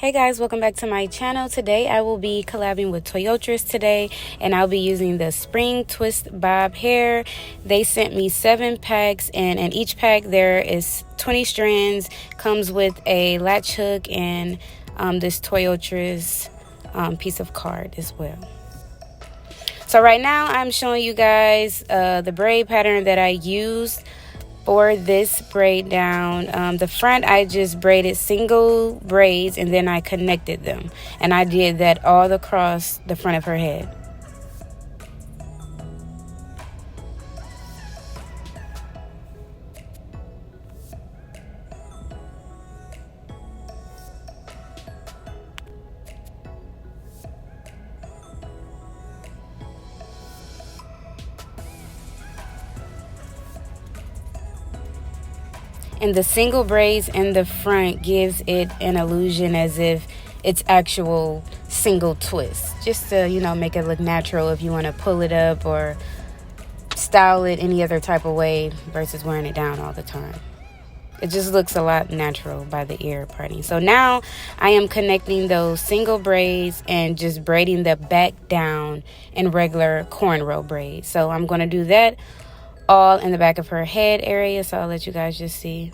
Hey guys, welcome back to my channel. Today I will be collabing with Toyotress today, and I'll be using the Spring Twist Bob hair. They sent me 7 packs, and in each pack there is 20 strands, comes with a latch hook and this Toyotress piece of card as well. So right now I'm showing you guys the braid pattern that I used for this braid down. The front I just braided single braids and then I connected them, and I did that all across the front of her head. And the single braids in the front gives it an illusion as if it's actual single twist, just to, you know, make it look natural if you want to pull it up or style it any other type of way versus wearing it down all the time. It just looks a lot natural by the ear parting. So now I am connecting those single braids and just braiding the back down in regular cornrow braids. So I'm going to do that all in the back of her head area, so I'll let you guys just see.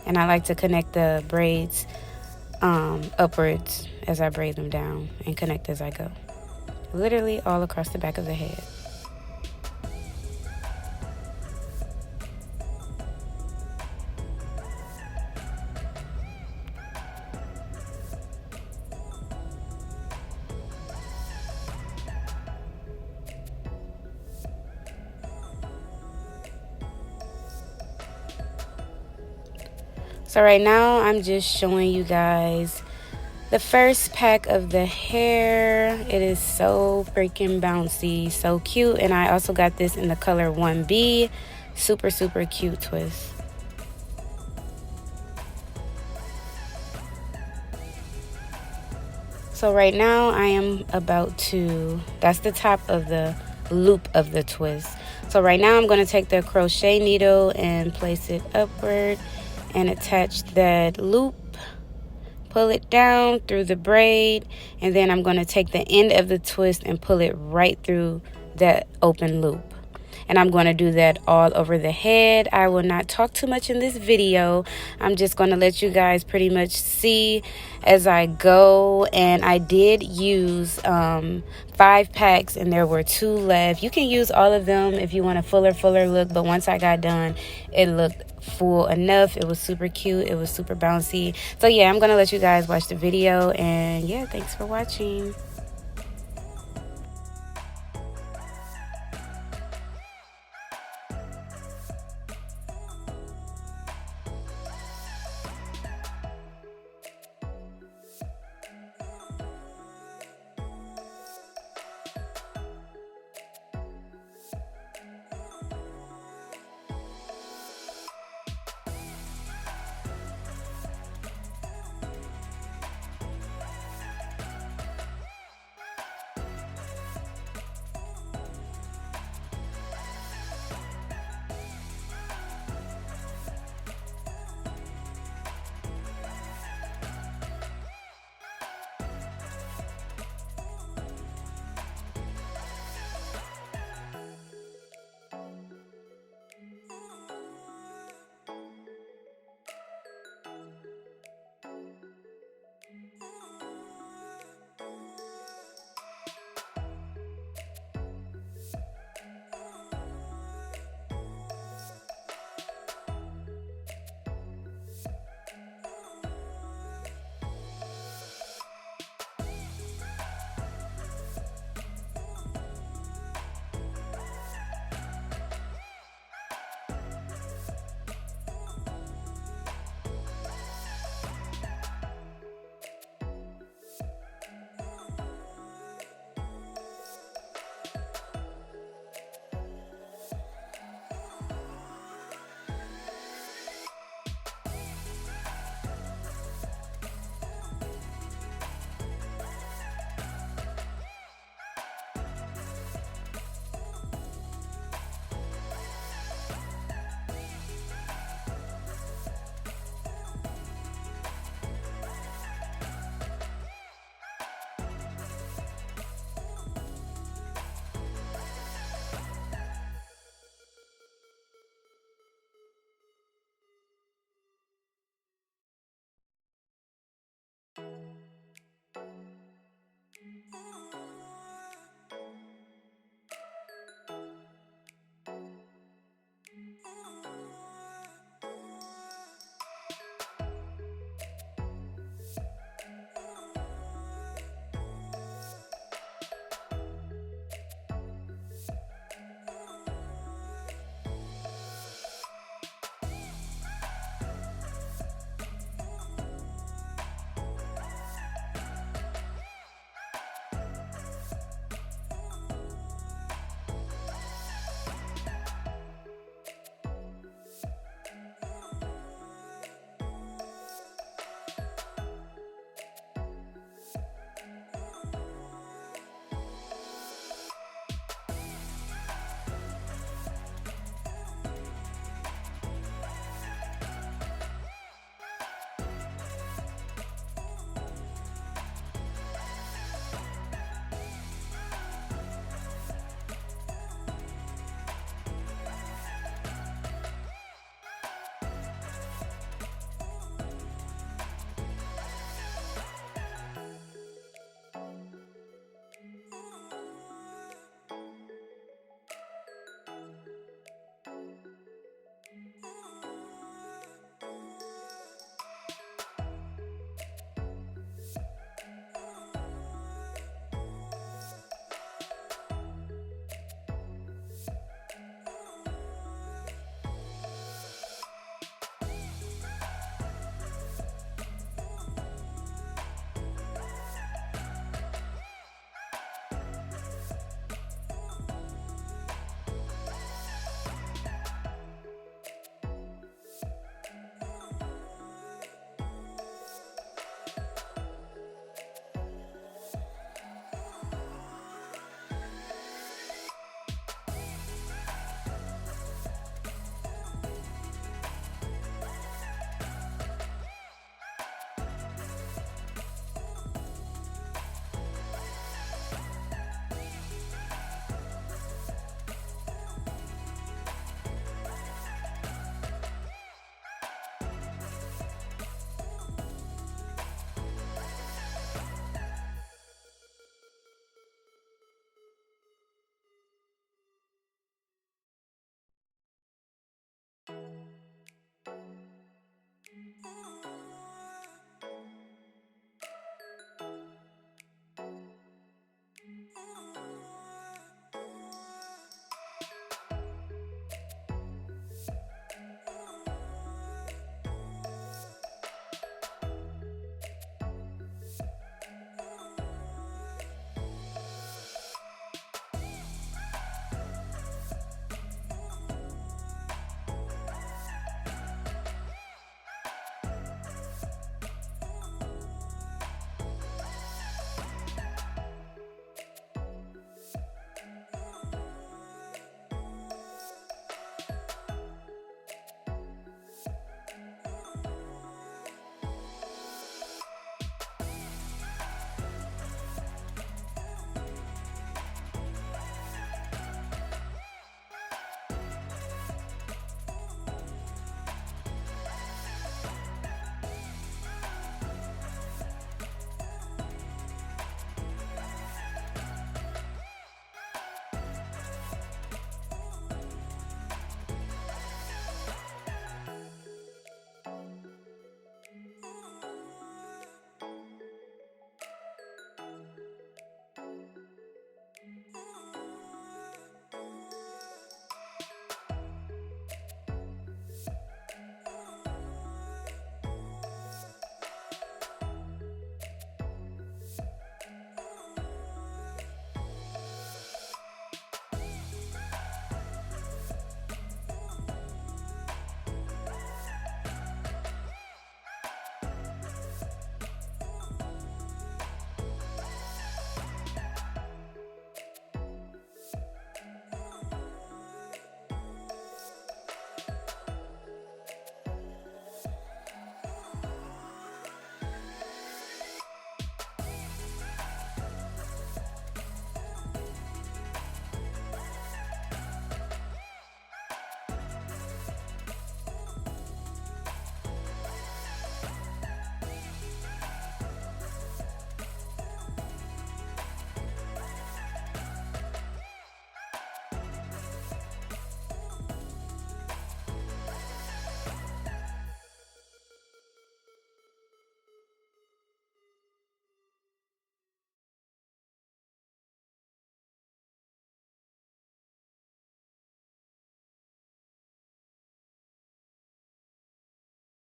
And I like to connect the braids upwards as I braid them down and connect as I go, literally all across the back of the head. So right now I'm just showing you guys the first pack of the hair. It is so freaking bouncy, so cute, and I also got this in the color 1B. Super cute twist. So right now I am about to, that's the top of the loop of the twist. So right now I'm going to take the crochet needle and place it upward and attach that loop, pull it down through the braid, and then I'm going to take the end of the twist and pull it right through that open loop. And I'm going to do that all over the head. I will not talk too much in this video. I'm just going to let you guys pretty much see as I go. And I did use 5 packs and there were 2 left. You can use all of them if you want a fuller look, but once I got done, it looked full enough. It was super cute. It was super bouncy. So yeah, I'm going to let you guys watch the video, and yeah, thanks for watching.